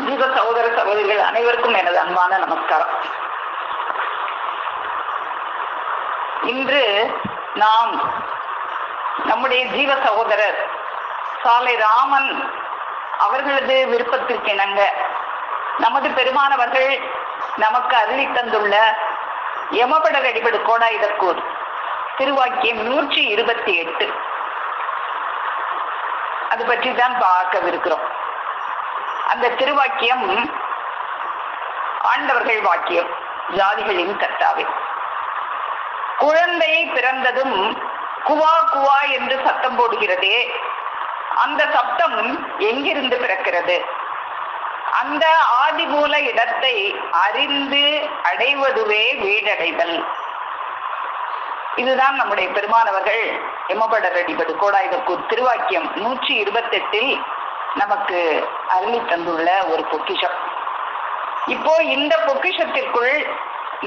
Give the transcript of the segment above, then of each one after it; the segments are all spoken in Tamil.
ஜீவ சகோதர சகோதரிகள் அனைவருக்கும் எனது அன்பான நமஸ்காரம். இன்று நாம் நம்முடைய ஜீவ சகோதரர் சாலை ராமன் அவர்களது விருப்பத்திற்கு இணங்க நமது பெருமானவர்கள் நமக்கு அருளி தந்துள்ள யமபடர் அடிபடு கோடாயுதக்கூர் திருவாக்கியம் 128 அது பற்றி தான் பார்க்கவிருக்கிறோம். அந்த திருவாக்கியம் ஆண்டவர்கள் வாக்கியம், ஜாதிகளின் கர்த்தாவே. குழந்தை பிறந்ததும் குவா குவா என்று சத்தம் போடுகிறதே, அந்த சப்தம் எங்கிருந்து பிறக்கிறது? அந்த ஆதிமூல இடத்தை அறிந்து அடைவதுவே வீடடைதல். இதுதான் நம்முடைய பெருமானவர்கள் யமபடர் அடிபடு கோடாயுதக்கூர் திருவாக்கியம் 128 நமக்கு அருளி தந்துள்ள ஒரு பொக்கிஷம். இப்போ இந்த பொக்கிஷத்திற்குள்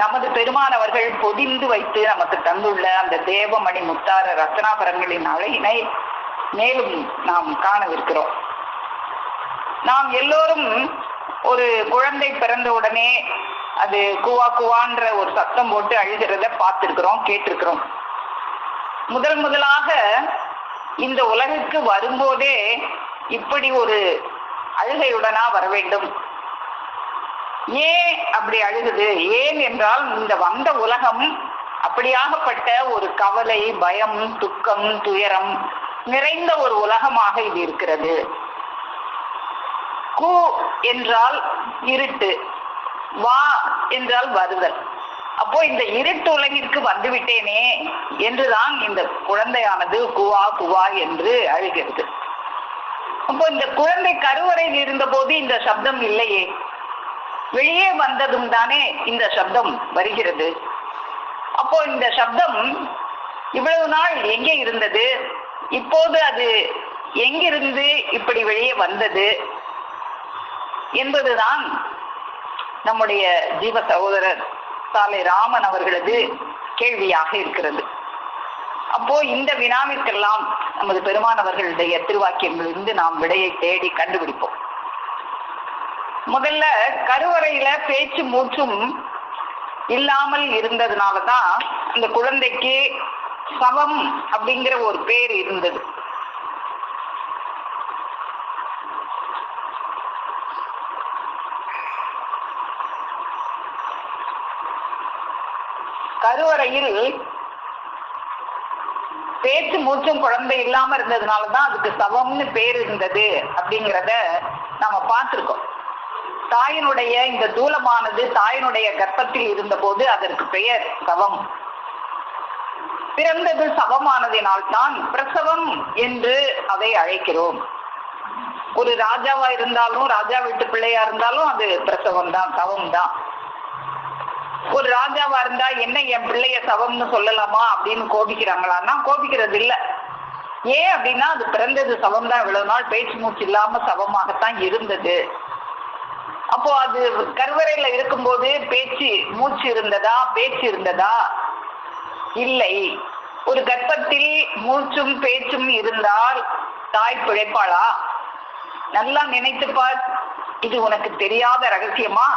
நமது பெருமானவர்கள் பொதிந்து வைத்து நமக்கு தந்துள்ள அந்த தேவமணி முத்தார ரத்னாபரங்களின் அழகினை மேலும் நாம் காணவிருக்கிறோம். நாம் எல்லோரும் ஒரு குழந்தை பிறந்த உடனே அது குவா குவான்ற ஒரு சத்தம் போட்டு அழுகிறத பார்த்திருக்கிறோம், கேட்டிருக்கிறோம். முதலாக இந்த உலகுக்கு வரும்போதே இப்படி ஒரு அழுகையுடனா வர வேண்டும். ஏன் அப்படி அழுகுது? ஏன் என்றால் இந்த வந்த உலகம் அப்படியாகப்பட்ட ஒரு கவலை, பயம், துக்கம், துயரம் நிறைந்த ஒரு உலகமாக இது இருக்கிறது. கு என்றால் இருட்டு, வா என்றால் வருதல். அப்போ இந்த இருட்டு உலகிற்கு வந்துவிட்டேனே என்றுதான் இந்த குழந்தையானது குவா குவா என்று அழுகிறது. அப்போ இந்த குழந்தை கருவறையில் இருந்த போது இந்த சப்தம் இல்லையே, வெளியே வந்ததும் தானே இந்த சப்தம் வருகிறது. அப்போ இந்த சப்தம் இவ்வளவு நாள் எங்கே இருந்தது? இப்போது அது எங்கிருந்து இப்படி வெளியே வந்தது என்பதுதான் நம்முடைய ஜீவ சகோதரர் சாலை ராமன் அவர்களது கேள்வியாக இருக்கிறது. அப்போ இந்த வினாவிற்கெல்லாம் நமது பெருமானவர்களுடைய திருவாக்கியங்களிலிருந்து நாம் விடையை தேடி கண்டுபிடிப்போம். முதல்ல கருவறையில பேச்சு மூச்சும் இல்லாமல் இருந்ததுனாலதான் அந்த குழந்தைக்கு சவம் அப்படிங்கிற ஒரு பேர் இருந்தது. கருவறையில் பேச்சு மூச்சும் குழந்தை இல்லாம இருந்ததுனாலதான் அதுக்கு சவம்னு பேர் இருந்தது அப்படிங்கிறத நாம பார்த்திருக்கோம். தாயினுடைய இந்த தூலமானது தாயினுடைய கர்ப்பத்தில் இருந்த போது அதற்கு பெயர் சவம். பிறந்தது சவமானதினால்தான் பிரசவம் என்று அதை அழைக்கிறோம். ஒரு ராஜாவா இருந்தாலும், ராஜா வீட்டு பிள்ளையா இருந்தாலும் அது பிரசவம் தான், சவம் தான். ஒரு ராஜாவா இருந்தா என்ன என் பிள்ளைய சவம்னு சொல்லலாமா அப்படின்னு கோபிக்கிறாங்களான்னா கோபிக்கிறது இல்ல. ஏன் அப்படின்னா அது பிறந்தது சவம் தான், இவ்வளவு நாள் பேச்சு மூச்சு இல்லாம சவமாகத்தான் இருந்தது. அப்போ அது கருவறையில இருக்கும்போது பேச்சு மூச்சு இருந்ததா, பேச்சு இருந்ததா? இல்லை. ஒரு கர்ப்பத்தில் மூச்சும் பேச்சும் இருந்தால் தாய் பிழைப்பாளா? நல்லா நினைத்துப்பார். இது உனக்கு தெரியாத ரகசியமா?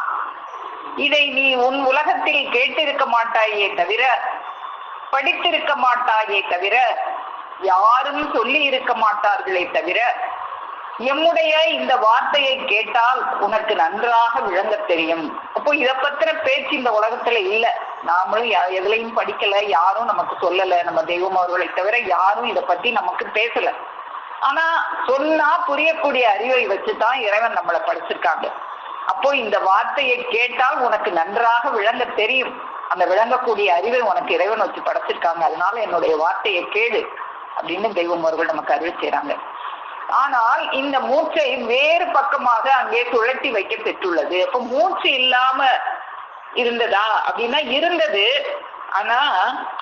இதை நீ உன் உலகத்தில் கேட்டிருக்க மாட்டாயே தவிர, படித்திருக்க மாட்டாயே தவிர, யாரும் சொல்லி இருக்க மாட்டார்களே தவிர, எம்முடைய இந்த வார்த்தையை கேட்டால் உனக்கு நன்றாக விளங்க தெரியும். அப்போ இதை பத்திர பேச்சு இந்த உலகத்துல இல்ல. நாமளும் எதுலையும் படிக்கல, யாரும் நமக்கு சொல்லல. நம்ம தெய்வம் அவர்களை தவிர யாரும் இதை பத்தி நமக்கு பேசல. ஆனா சொன்னா புரியக்கூடிய அறிவை வச்சுதான் இறைவன் நம்மளை படிச்சிருக்காங்க. அப்போ இந்த வார்த்தையை கேட்டால் உனக்கு நன்றாக விளங்க தெரியும். அந்த விளங்கக்கூடிய அறிவை உனக்கு இறைவன் வச்சு படைச்சிருக்காங்க. அதனால என்னுடைய வார்த்தையை கேளு அப்படின்னு தெய்வம் அவர்கள் நமக்கு அறிவு செய்யறாங்க. ஆனால் இந்த மூச்சை வேறு பக்கமாக அங்கே சுழட்டி வைக்க பெற்றுள்ளது. அப்போ மூச்சு இல்லாம இருந்ததா அப்படின்னா இருந்தது. ஆனா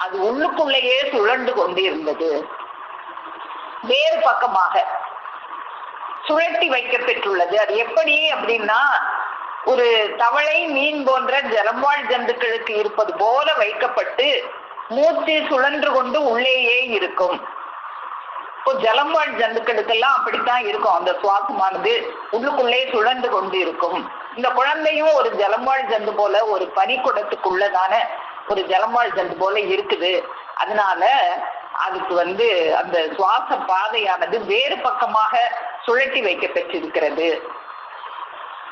அது உள்ளுக்குள்ளேயே சுழண்டு கொண்டு இருந்தது. வேறு பக்கமாக சுழட்டி வைக்க பெற்றுள்ளது. அது எப்படி அப்படின்னா, ஒரு தவளை, மீன் போன்ற ஜலம்வாழ் ஜந்துக்களுக்கு இருப்பது போல வைக்கப்பட்டு மூச்சு சுழன்று கொண்டு உள்ளேயே இருக்கும். இப்போ ஜலம்வாழ் ஜந்துக்களுக்கெல்லாம் அப்படித்தான் இருக்கும். அந்த சுவாசமானது உள்ளுக்குள்ளே சுழந்து கொண்டு இருக்கும். இந்த குழந்தையும் ஒரு ஜலம்வாழ் ஜந்து போல, ஒரு பனிக்குடத்துக்குள்ளதான ஒரு ஜலம்வாழ் ஜந்து போல இருக்குது. அதனால அதுக்கு அந்த சுவாச பாதையானது வேறு பக்கமாக சுழட்டி வைக்க பெற்றிருக்கிறது.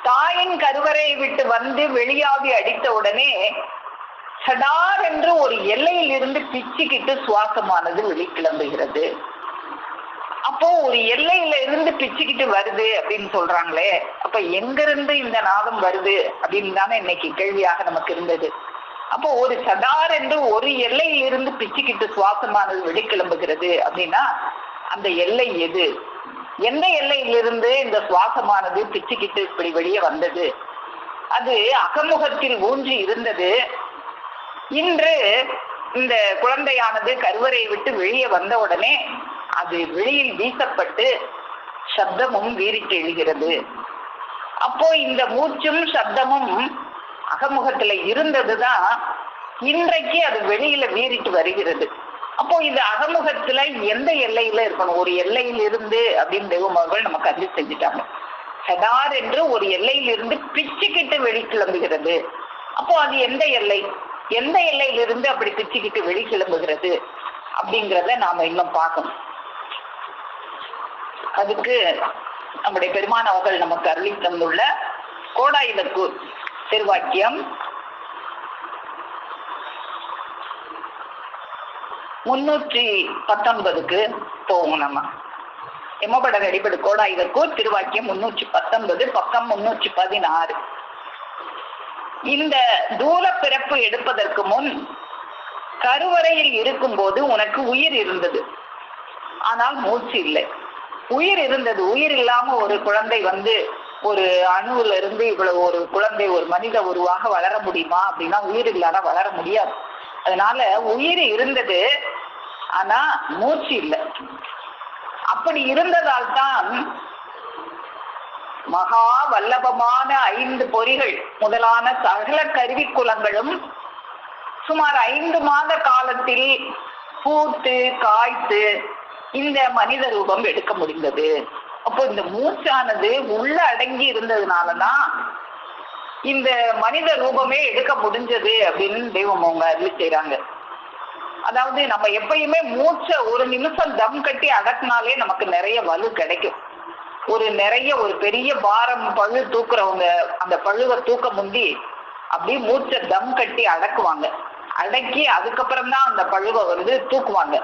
தாயின் கருவறையை விட்டு வெளியாவி அடித்த உடனே சடார் என்று ஒரு எல்லையில் இருந்து பிச்சுக்கிட்டு சுவாசமானது வெளிக்கிளம்புகிறது. அப்போ ஒரு எல்லையில இருந்து பிச்சுக்கிட்டு வருது அப்படின்னு சொல்றாங்களே, அப்ப எங்கிருந்து இந்த நாதம் வருது அப்படின்னு தானே இன்னைக்கு கேள்வியாக நமக்கு இருந்தது. அப்போ ஒரு சடார் என்று ஒரு எல்லையில் இருந்து பிச்சுக்கிட்டு சுவாசமானது வெளிக்கிளம்புகிறது அப்படின்னா அந்த எல்லை எது? எந்த எல்லையிலிருந்து இந்த சுவாசமானது பிச்சுக்கிட்டு இப்படி வெளியே வந்தது? அது அகமுகத்தில் ஊன்றி இருந்தது. இன்று இந்த குழந்தையானது கருவறையை விட்டு வெளியே வந்த உடனே அது வெளியில் வீசப்பட்டு சப்தமும் வீறிட்டு எழுகிறது. அப்போ இந்த மூச்சும் சப்தமும் அகமுகத்துல இருந்ததுதான் இன்றைக்கு அது வெளியில வீறிட்டு வருகிறது. அப்போ இந்த அகமுகத்துல எந்த எல்லையில இருக்கணும்? ஒரு எல்லையில் இருந்து அப்படின்னு தெய்வமார்கள் நமக்கு அறிவு செஞ்சுட்டாங்க. சடார் என்று ஒரு எல்லையில் இருந்து பிச்சுக்கிட்டு வெளிக்கிளம்புகிறது. அப்போ அது எந்த எல்லை? எந்த எல்லையிலிருந்து அப்படி பிச்சுக்கிட்டு வெளிக்கிளம்புகிறது அப்படிங்கிறத நாம இன்னும் பார்க்கணும். அதுக்கு நம்முடைய பெருமான் அவர்கள் நமக்கு அருளி தந்துள்ள கோடாயுதக்கூர் திருவாக்கியம் 319க்கு போவோம். நம்ம எம்மபட அடிப்படை கோடாயுதக்கூர் திருவாக்கியம் 319 பக்கம் 316. இந்த தூல பிறப்பு எடுப்பதற்கு முன் கருவறையில் இருக்கும் போது உனக்கு உயிர் இருந்தது, ஆனால் மூச்சு இல்லை. உயிர் இருந்தது. உயிர் இல்லாம ஒரு குழந்தை ஒரு அணுவுல இருந்து இவ்வளவு ஒரு குழந்தை ஒரு மனித உருவாக வளர முடியுமா அப்படின்னா உயிர் இல்லாத வளர முடியாது. அதனால உயிர் இருந்தது, ஆனா மூச்சு இல்லை. அப்படி இருந்ததால் தான் மகா வல்லபமான 5 பொறிகள் முதலான சகல கருவிக்குலங்களும் சுமார் 5 மாத காலத்தில் பூத்து காய்த்து இந்த மனித ரூபம் எடுக்க முடிந்தது. அப்போ இந்த மூச்சானது உள்ள அடங்கி இருந்ததுனாலதான் இந்த மனித ரூபமே எடுக்க முடிஞ்சது அப்படின்னு தெய்வம் அவங்க அருளி செய்றாங்க. அதாவது நம்ம எப்பயுமே மூச்சை ஒரு நிமிஷம் தம் கட்டி அடக்குனாலே நமக்கு நிறைய வலு கிடைக்கும். ஒரு பெரிய பாரம் பழு தூக்குறவங்க அந்த பழுவை தூக்க முந்தி அப்படியே மூச்சை தம் கட்டி அடக்குவாங்க. அடக்கி அதுக்கப்புறம் தான் அந்த பழுவை தூக்குவாங்க.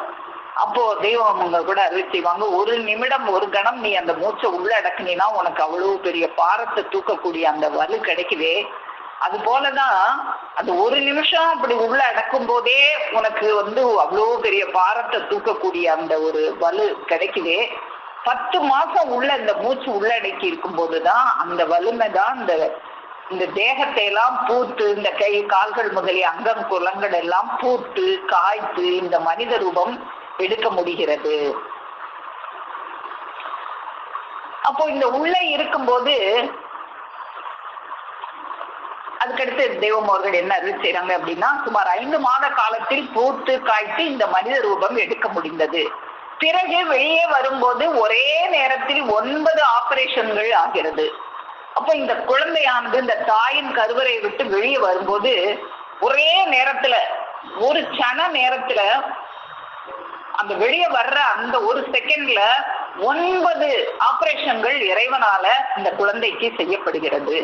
அப்போ தெய்வம் கூட அருள் செய்வாங்க, ஒரு நிமிடம் ஒரு கணம் நீ அந்த மூச்சை உள்ள அடக்குனா உனக்கு அவ்வளவு பெரிய பாரத்தை தூக்கக்கூடிய அந்த வலு கிடைக்குதே. அது போலதான் அது ஒரு நிமிஷம் அப்படி உள்ள அடக்கும் போதே உனக்கு அவ்வளவு பெரிய பாரத்தை தூக்கக்கூடிய அந்த ஒரு வலு கிடைக்குதே. 10 மாசம் உள்ள இந்த மூச்சு உள்ளடக்கி இருக்கும் போதுதான் அந்த வலிமை தான் இந்த தேகத்தை எல்லாம் பூத்து, இந்த கை கால்கள் முதலிய அங்கம் குலங்கள் எல்லாம் பூத்து காய்த்து இந்த மனித ரூபம் எடுக்க முடிகிறது. அப்போ இந்த உள்ளே இருக்கும்போது அதுக்கடுத்து தெய்வம் அவர்கள் என்ன அருள் செய்றாங்க அப்படின்னா சுமார் 5 மாத காலத்தில் பூத்து காய்த்து இந்த மனித ரூபம் எடுக்க முடிந்தது. பிறகு வெளியே வரும்போது ஒரே நேரத்தில் 9 ஆபரேஷன்கள் ஆகிறது. அப்போ இந்த குழந்தையானது இந்த தாயின் கருவறையை விட்டு வெளியே வரும்போது ஒரே நேரத்துல ஒரு சன நேரத்துல அந்த வெளியே வர்ற அந்த ஒரு செகண்ட்ல 9 ஆபரேஷன்கள் இறைவனால இந்த குழந்தைக்கு செய்யப்படுகிறது.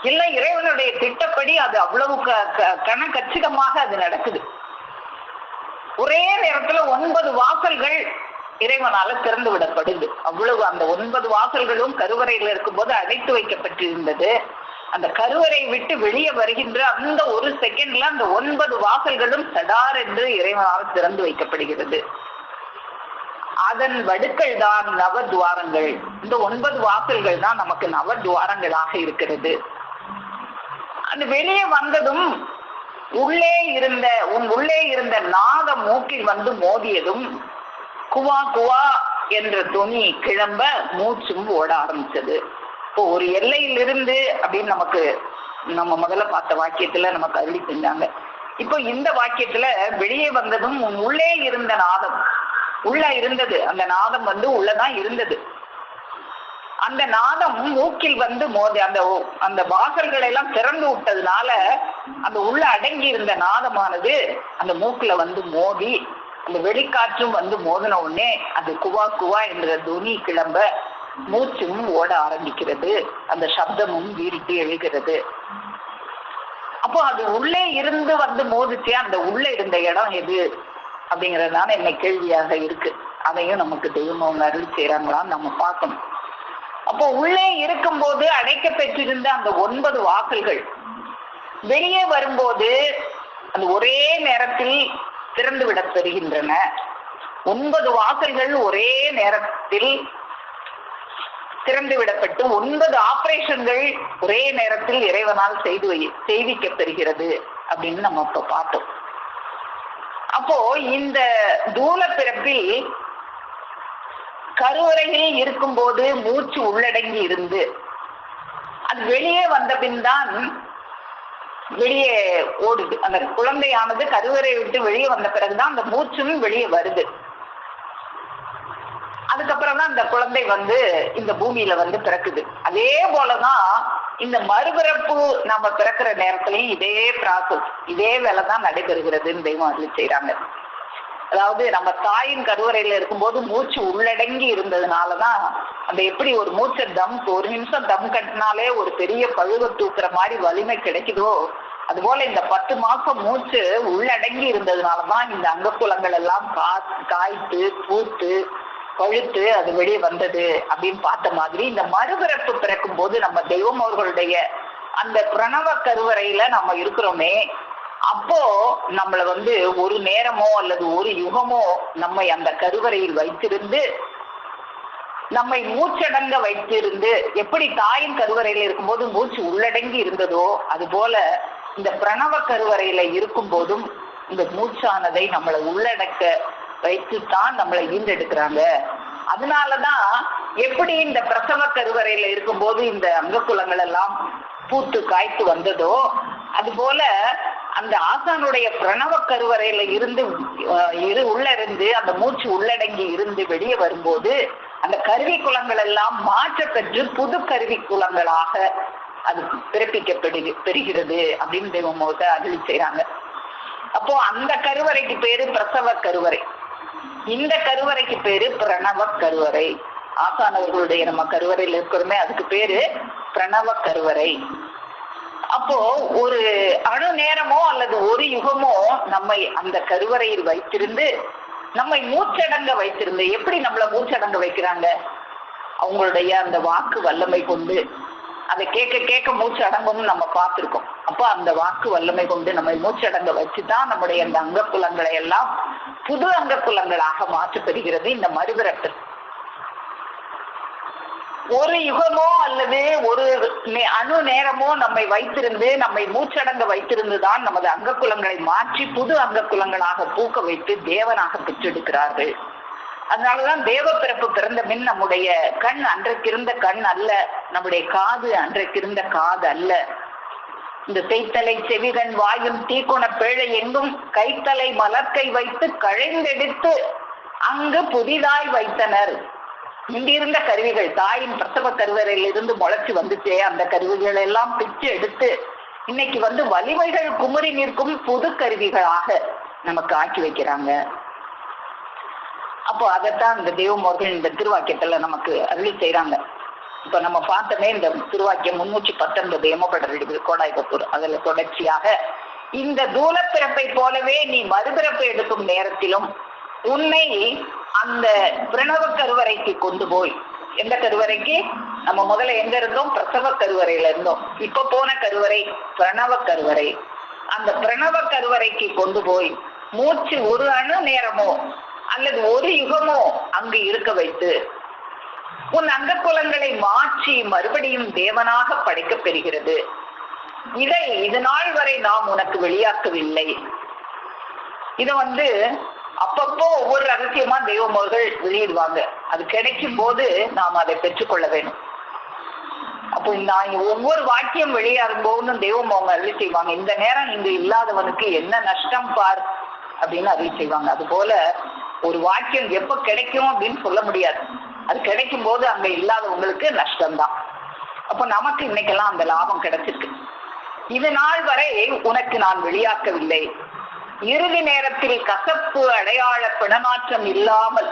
இல்ல இறைவனுடைய திட்டப்படி அது அவ்வளவு கச்சிதமாக அது நடக்குது. ஒரே நேரத்துல 9 வாசல்கள் இறைவனால திறந்து விடப்படுது. அவ்வளவு அந்த 9 வாசல்களும் கருவறையில இருக்கும்போது அடைத்து வைக்கப்பட்டிருந்தது. அந்த கருவறை விட்டு வெளியே வருகின்ற அந்த ஒரு செகண்ட்ல அந்த 9 வாசல்களும் சடார் என்று இறைவனால் திறந்து வைக்கப்படுகிறது. அதன் வடுக்கள் தான் நவதுவாரங்கள். இந்த 9 வாசல்கள் தான் நமக்கு நவதுவாரங்களாக இருக்கிறது. அந்த வெளியே வந்ததும் உள்ளே இருந்த நாத மூக்கில் மோதியதும் குவா குவா என்ற துணி கிளம்ப மூச்சும் ஓட ஆரம்பிச்சது. இப்போ ஒரு எல்லையிலிருந்து அப்படின்னு நம்ம முதல்ல பார்த்த வாக்கியத்துல நமக்கு அருளி செஞ்சாங்க. இப்போ இந்த வாக்கியத்துல வெளியே வந்ததும் உள்ளே இருந்த நாதம் உள்ள இருந்தது. அந்த நாதம் உள்ளதான் இருந்தது. அந்த நாதம் மூக்கில் மோதி அந்த வாசல்களை எல்லாம் திறந்து விட்டதுனால அந்த உள்ள அடங்கி இருந்த நாதமானது அந்த மூக்குல மோதி அந்த வெளிக்காற்றும் மோதின உடனே அது குவா குவா என்ற துணி கிளம்ப மூச்சும் ஓட ஆரம்பிக்கிறது. அந்த சப்தமும் வீறிட்டு எழுகிறது. அப்போ அது உள்ளே இருந்து மோதிச்சு. அந்த உள்ள இருந்த இடம் எது அப்படிங்கறதுனால என்ன கேள்வியாக இருக்கு. அதையும் நமக்கு தெய்வம் அவங்க அருள் செய்யறாங்களான்னு நம்ம பார்க்கணும். அப்போ உள்ளே இருக்கும்போது அடைக்க பெற்றிருந்த அந்த 9 வாசல்கள் வெளியே வரும்போது அது ஒரே நேரத்தில் திறந்து விட பெறுகின்றன. 9 வாசல்கள் ஒரே நேரத்தில் திறந்து விடப்பட்டு 9 ஆபரேஷன்கள் ஒரே நேரத்தில் இறைவனால் செய்விக்க பெறுகிறது அப்படின்னு நம்ம இப்ப பார்த்தோம். அப்போ இந்த தூல பிறப்பில் கருவறையில் இருக்கும்போது மூச்சு உள்ளடங்கி இருந்து அது வெளியே வந்த பின் தான் வெளியே ஓடுது. அந்த குழந்தையானது கருவறையை விட்டு வெளியே வந்த பிறகுதான் அந்த மூச்சும் வெளியே வருது. அதுக்கப்புறம் தான் அந்த குழந்தை இந்த பூமியில பிறக்குது. அதே போலதான் இந்த மறுபிறப்பு நம்ம பிறக்கிற நேரத்திலையும் இதே ப்ராசஸ், இதே வேலைதான் நடைபெறுகிறதுன்னு தெய்வம் அருள் செய்யறாங்க. அதாவது நம்ம தாயின் கருவறையில இருக்கும்போது மூச்சு உள்ளடங்கி இருந்ததுனாலதான் அந்த எப்படி ஒரு மூச்சை ஒரு நிமிஷம் தம் கட்டினாலே ஒரு பெரிய பழுவை தூக்குற மாதிரி வலிமை கிடைக்குதோ, அதுபோல இந்த 10 மாசம் மூச்சு உள்ளடங்கி இருந்ததுனாலதான் இந்த அங்கப்புலங்கள் எல்லாம் காய்த்து பூத்து பழுத்து அது வெளியே வந்தது அப்படின்னு பார்த்த மாதிரி இந்த மறுபிறப்பு பிறக்கும் போது நம்ம தெய்வம் அவர்களுடைய அந்த பிரணவ கருவறையில நம்ம இருக்கிறோமே, அப்போ நம்மள ஒரு நேரமோ அல்லது ஒரு யுகமோ நம்மை அந்த கருவறையில் வைத்திருந்து நம்மை மூச்சடங்க வைத்திருந்து, எப்படி தாயின் கருவறையில இருக்கும்போது மூச்சு உள்ளடங்கி இருந்ததோ அது போல இந்த பிரணவ கருவறையில இருக்கும் போதும் இந்த மூச்சானதை நம்மளை உள்ளடக்க வைத்துத்தான் நம்மளை ஈண்டெடுக்கிறாங்க. அதனாலதான் எப்படி இந்த பிரசவ கருவறையில இருக்கும்போது இந்த அங்கக்குலங்கள் எல்லாம் பூத்து காய்த்து வந்ததோ, அது போல அந்த ஆசானுடைய பிரணவ கருவறையில இருந்து உள்ள இருந்து அந்த மூச்சு உள்ளடங்கி இருந்து வெளியே வரும்போது அந்த கருவி குலங்கள் எல்லாம் மாற்ற பெற்று புது கருவி குலங்களாக அது பெறுகிறது அப்படின்னு தெய்வம் அருளி செய்யறாங்க. அப்போ அந்த கருவறைக்கு பேரு பிரசவ கருவறை, இந்த கருவறைக்கு பேரு பிரணவ கருவறை. ஆசானவர்களுடைய நம்ம கருவறையில் இருக்கிறோமே அதுக்கு பேரு பிரணவ கருவறை. அப்போ ஒரு அணு நேரமோ அல்லது ஒரு யுகமோ நம்மை அந்த கருவறையில் வைத்திருந்து நம்மை மூச்சடங்க வைத்திருந்து, எப்படி நம்மள மூச்சடங்க வைக்கிறாங்க? அவங்களுடைய அந்த வாக்கு வல்லமை கொண்டு அதை கேட்க கேட்க மூச்சு அடங்கும்னு நம்ம பார்த்திருக்கோம். அப்போ அந்த வாக்கு வல்லமை கொண்டு நம்மை மூச்சடங்க வச்சுதான் நம்முடைய அந்த அங்கக்குலங்களை எல்லாம் புது அங்கக்குலங்களாக மாற்றப்படுகிறது இந்த மறுபிறப்பு. ஒரு யுகமோ அல்லது ஒரு அணு நேரமோ நம்மை வைத்திருந்து நம்மை மூச்சடங்க வைத்திருந்துதான் நமது அங்கக்குலங்களை மாற்றி புது அங்கக்குலங்களாக பூக்க வைத்து தேவனாக பெற்றெடுக்கிறார்கள். அதனாலதான் தேவ பிறப்பு பிறந்த பின் நம்முடைய கண் அன்றைக்கிருந்த கண் அல்ல, நம்முடைய காது அன்றைக்கிருந்த காது அல்ல. இந்த செய்தலை செவிகண் வாயும் தீக்கோண பேழை எங்கும் கைத்தலை மலர்க்கை வைத்து கழைந்தெடுத்து அங்கு புதிதாய் வைத்தனர். இங்கிருந்த கருவிகள் தாயின் பிரசவ கருவறையில இருந்து முளைச்சு வந்துச்சே, அந்த கருவிகள் எல்லாம் பிச்சு எடுத்து இன்னைக்கு வலிமைகள் குமரி நிற்கும் புது கருவிகளாக நமக்கு ஆக்கி வைக்கிறாங்க. அப்போ அதைத்தான் இந்த தெய்வமோர்கள் இந்த திருவாக்கியத்துல நமக்கு அருளி செய்யறாங்க. இப்ப நம்ம பார்த்தோமே இந்த திருவாக்கியம் 319 எமபடர் கோடாய்பத்தூர், அதுல தொடர்ச்சியாக இந்த தூலப்பிறப்பை போலவே நீ மறுபிறப்பு எடுக்கும் நேரத்திலும் உன்னை அந்த பிரணவ கருவறைக்கு கொண்டு போய், எந்த கருவறைக்கு? நம்ம முதல்ல எங்க இருந்தோம்? பிரசவ கருவறையில இருந்தோம். இப்ப போன கருவறை பிரணவ கருவறை. அந்த பிரணவ கருவறைக்கு கொண்டு போய் மூச்சு ஒரு அணு நேரமோ அல்லது ஒரு யுகமோ அங்கு இருக்க வைத்து உன் அங்கக்குலங்களை மாற்றி மறுபடியும் தேவனாக படைக்க பெறுகிறது. இதை இது நாள் வரை நாம் உனக்கு வெளியாக்கவில்லை. இத அப்பப்போ ஒவ்வொரு ரகசியமா தெய்வமோர்கள் வெளியிடுவாங்க. அது கிடைக்கும் போது நாம் அதை பெற்றுக்கொள்ள வேண்டும். அப்போ நான் ஒவ்வொரு வாக்கியம் வெளியாகும் போதும் தெய்வம் அவங்க அருளி செய்வாங்க, இந்த நேரம் இங்கு இல்லாதவனுக்கு என்ன நஷ்டம் பார் அப்படின்னு அருளி செய்வாங்க. அது போல ஒரு வாக்கியம் எப்ப கிடைக்கும் அப்படின்னு சொல்ல முடியாது. அது கிடைக்கும் போது அங்க இல்லாதவங்களுக்கு நஷ்டம்தான். அப்ப நமக்கு இன்னைக்கெல்லாம் அந்த லாபம் கிடைச்சிருக்கு. இது நாள் வரை உனக்கு நான் வெளியாக்கவில்லை. இறுதி நேரத்தில் கசப்பு அடையாள பிணமாற்றம் இல்லாமல்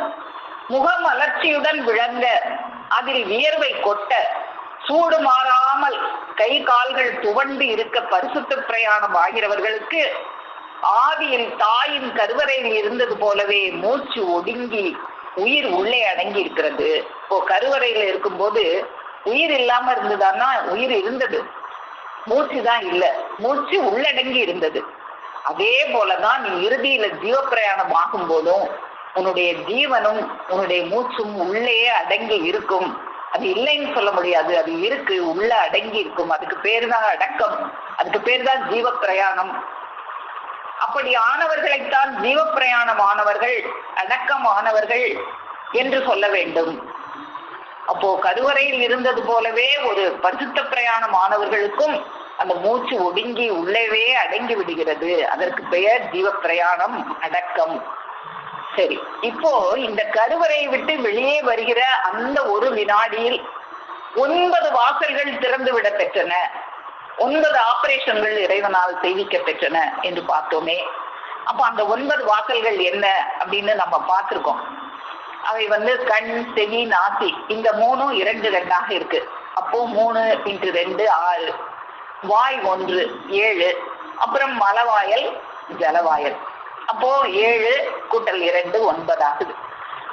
முகமலர்ச்சியுடன் விளங்க, அதில் வியர்வை கொட்ட, சூடு மாறாமல் கை கால்கள் துவண்டு இருக்க பரிசுத்த பிரயாணம் ஆகிறவர்களுக்கு ஆதியில் தாயின் கருவறையில் இருந்தது போலவே மூச்சு ஒடுங்கி உயிர் உள்ளே அடங்கி இருக்கிறது. இப்போ கருவறையில இருக்கும்போது உயிர் இல்லாம இருந்ததுன்னா உயிர் இருந்தது, மூச்சு தான் இல்லை, மூச்சு உள்ளடங்கி இருந்தது. அதே போலதான் நீ இறுதியில ஜீவ பிரயாணம் ஆகும் போதும் உன்னுடைய ஜீவனும் உன்னுடைய மூச்சும் உள்ளே அடங்கி இருக்கும். அது இல்லைன்னு சொல்ல முடியாது, அது இருக்கு, உள்ள அடங்கி இருக்கும். அதுக்கு பேரு தான் அடக்கம், அதுக்கு பேர் தான் ஜீவ பிரயாணம். அப்படி ஆனவர்களைத்தான் ஜீவ பிரயாணம் ஆனவர்கள், அடக்கம் ஆனவர்கள் என்று சொல்ல வேண்டும். அப்போ கருவறையில் இருந்தது போலவே ஒரு பரிசுத்த பிரயாணம் ஆனவர்களுக்கும் அந்த மூச்சு ஒடுங்கி உள்ளவே அடங்கி விடுகிறது. அதற்கு பெயர் ஜீவ பிரயாணம், அடக்கம். சரி, இப்போ இந்த கருவறையை விட்டு வெளியே வருகிற அந்த ஒரு வினாடியில் 9 வாசல்கள் திறந்து விட பெற்றன, 9 ஆபரேஷன்கள் இறைவனால் செய்விக்க பெற்றன என்று பார்த்தோமே. அப்ப அந்த 9 வாசல்கள் என்ன அப்படின்னு நம்ம பார்த்திருக்கோம். அவை கண், செவி, நாசி, இந்த 3ம் 2 2ஆக இருக்கு. அப்போ 3 × 2 6, வாய் 1 7, அப்புறம் மலவாயல் ஜலவாயல், அப்போ 7 × 2 9 ஆகுது.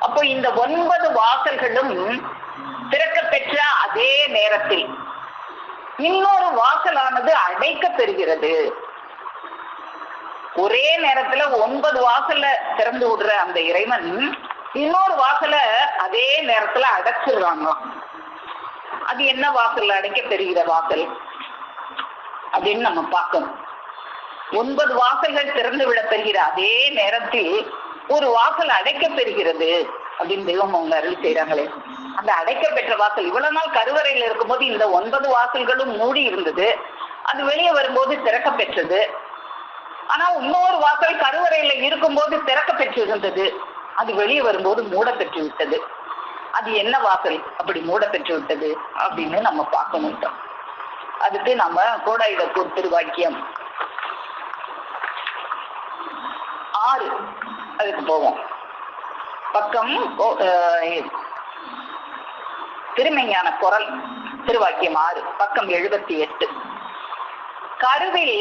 அப்போ இந்த 9 வாசல்களும் திறக்க பெற்ற அதே நேரத்தில் இன்னொரு வாசலானது அடைக்க பெறுகிறது. ஒரே நேரத்துல 9 வாசல்ல திறந்து விடுற அந்த இறைவன் இன்னொரு வாசல அதே நேரத்துல அடைச்சிடுறாங்க. அது என்ன வாசல் அடைக்க பெறுகிற வாசல் அப்படின்னு நம்ம பார்க்கணும். 9 வாசல்கள் திறந்து விட பெறுகிற அதே நேரத்தில் ஒரு வாசல் அடைக்க பெறுகிறது அப்படின்னு தெய்வம் அவங்க அருள் செய்யறாங்களே. அந்த அடைக்க பெற்ற வாசல் இவ்வளவு நாள் கருவறையில இருக்கும்போது இந்த 9 வாசல்களும் மூடி இருந்தது, அது வெளியே வரும்போது திறக்க பெற்றது. ஆனா இன்னொரு வாசல் கருவறையில இருக்கும்போது திறக்க பெற்று இருந்தது, அது வெளியே வரும்போது மூட பெற்று விட்டது. அது என்ன வாசல் அப்படி மூட பெற்று விட்டது அப்படின்னு நம்ம பார்க்கணும். அதுக்கு நம்ம கோடாயுதப்பூர் திருவாக்கியம் 6 அதுக்கு போவோம். பக்கம் திருமெஞ்ஞான குரல் திருவாக்கியம் 6 பக்கம் 78. கருவில்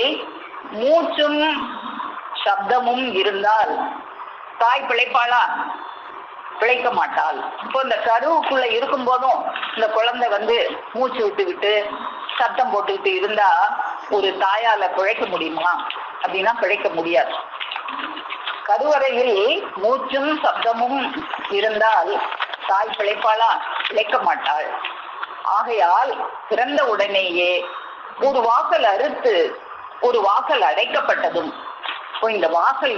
மூச்சும் சப்தமும் இருந்தால் தாய் பிழைப்பாளா? பிழைக்க மாட்டாள். இப்போ இந்த கருவுக்குள்ள இருக்கும் போதும் இந்த குழந்தை மூச்சு விட்டுக்கிட்டு சத்தம் போட்டுக்கிட்டு இருந்தா ஒரு தாயால பிழைக்க முடியுமா அப்படின்னா பிழைக்க முடியாது. கருவறையில் மூச்சும் சப்தமும் இருந்தால் தாய் பிழைப்பாளா? பிழைக்க மாட்டாள். ஆகையால் பிறந்த உடனேயே ஒரு வாசல் அறுத்து ஒரு வாசல் அடைக்கப்பட்டதும், இந்த வாசல்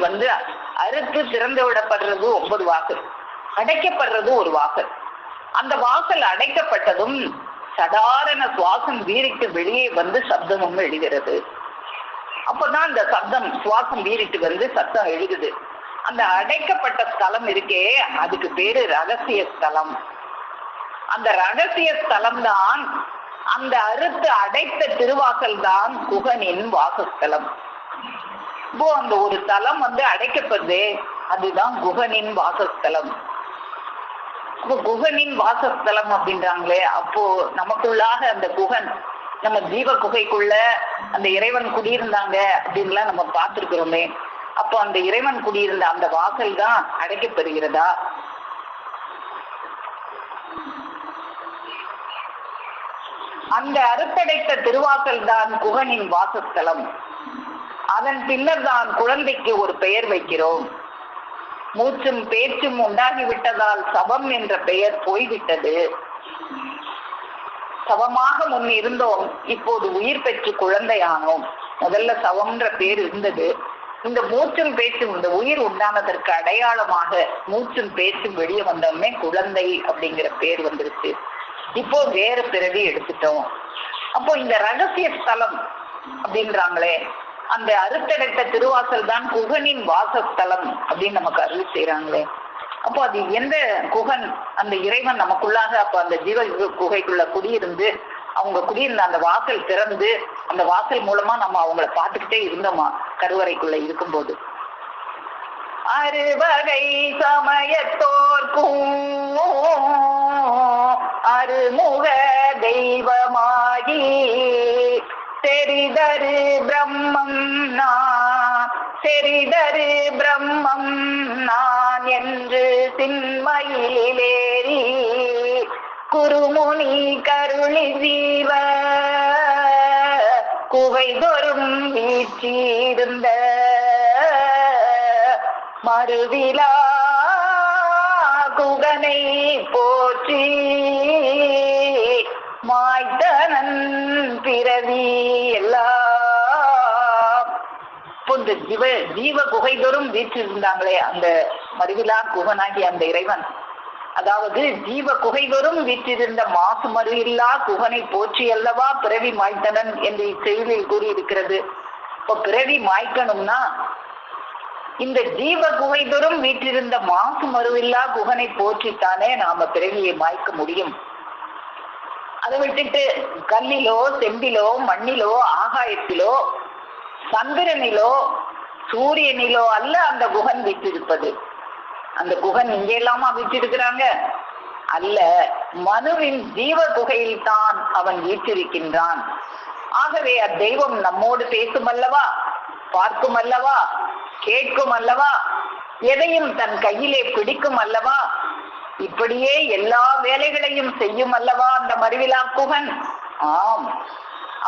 அறுத்து திறந்து விடப்படுறது 9 வாசல், அடைக்கப்படுறது ஒரு வாசல். அந்த வாசல் அடைக்கப்பட்டதும் சாதாரண சுவாசம் வீறிட்டு வெளியே சப்தமும் எழுகிறது. அப்பதான் அந்த சப்தம் சுவாசம் வீறிட்டு சத்தம் எழுதுது. அந்த அடைக்கப்பட்ட ஸ்தலம் இருக்கே அதுக்கு பேரு ரகசிய ஸ்தலம். அந்த ரகசிய ஸ்தலம் தான், அந்த அறுத்து அடைத்த திருவாசல் தான் குகனின் வாசஸ்தலம். இப்போ அந்த ஒரு தலம் அடைக்கப்படுதே அதுதான் குகனின் வாசஸ்தலம். அப்போ குகனின் வாசஸ்தலம் அப்படின்றாங்களே, அப்போ நமக்குள்ளாக அந்த குகன், நம்ம ஜீவ குகைக்குள்ள அந்த இறைவன் குடியிருந்தாங்க அப்படின்லாம் நம்ம பார்த்திருக்கிறோமே. அப்போ அந்த இறைவன் குடியிருந்த அந்த வாசல் தான் அடைக்கப்பெறுகிறதா? அந்த அறுத்தடைத்த திருவாசல் தான் குகனின் வாசஸ்தலம். அதன் பின்னர் தான் குழந்தைக்கு ஒரு பெயர் வைக்கிறோம். மூச்சும் பேச்சும் உண்டாகிவிட்டதால் சபம் என்ற பெயர் போய்விட்டது. சவமாக முன் இருந்தோம், இப்போது உயிர் பெற்று குழந்தையானோம். முதல்ல சவம்ன்ற பேர் இருந்தது. இந்த மூச்சும் பேச்சும் இந்த உயிர் உண்டானதற்கு அடையாளமாக மூச்சும் பேச்சும் வெளியே வந்தோடனே குழந்தை அப்படிங்கிற பேர் வந்துருச்சு. இப்போ வேற பிறவி எடுத்துட்டோம். அப்போ இந்த ரகசிய ஸ்தலம் அப்படின்றாங்களே, அந்த அறுத்தடைத்த திருவாசல் தான் குகனின் வாசஸ்தலம் அப்படின்னு நமக்கு அருள் செய்யறாங்களே. அப்போ அது எந்த குகன், அந்த இறைவன் நமக்குள்ளாக அப்ப அந்த ஜீவ குகைக்குள்ள குடியிருந்து அவங்க குடியிருந்த அந்த வாசல் திறந்து அந்த வாசல் மூலமா நம்ம அவங்கள பார்த்துக்கிட்டே இருந்தோமா கருவறைக்குள்ள இருக்கும்போது. அறுவகை சமயத்தோர்க்கும் அருமுக தெய்வமாகி தெரிதரு பிரம்மம் நான், தெரிதரு பிரம்மம் நான் என்று சின்மயிலேறி குருமுனி கருளி ஜீவ குவை தோறும் வீற்றிருந்த மறுவிலா குகனை போற்றி மாய்த்தனன் பிறவி எல்லாம். இந்த ஜீவ குகை தோறும் வீற்றிருந்தாங்களே அந்த மறுவிலா குகனாகி அந்த இறைவன், அதாவது ஜீவ குகைதோறும் வீற்றிருந்த மாசு மறுவில்லா குகனை போற்றி அல்லவா பிறவி மாய்த்தனன் என்று இச்செயலில் கூறியிருக்கிறது. இப்ப பிறவி மாய்க்கணும்னா இந்த ஜீவ குகைதோறும் வீற்றிருந்த மாசு மறுவில்லா குகனை போற்றித்தானே நாம பிறவியை மாய்க்க முடியும். அதை விட்டுட்டு கல்லிலோ செம்பிலோ மண்ணிலோ ஆகாயத்திலோ சந்திரனிலோ சூரியனிலோ அல்ல அந்த குகன் வீற்றிருப்பது. அந்த குகன் இங்கே இல்லாம வீற்றிருக்கிறாங்க அல்ல, மனுவின் ஜீவ குகையில் தான் அவன் வீற்றிருக்கின்றான். ஆகவே அத்தெய்வம் நம்மோடு பேசும் அல்லவா, பார்க்கும் அல்லவா, கேட்கும் அல்லவா, எதையும் தன் கையிலே பிடிக்கும் அல்லவா, இப்படியே எல்லா வேலைகளையும் செய்யும் அல்லவா அந்த மறுவிலா குகன். ஆம்,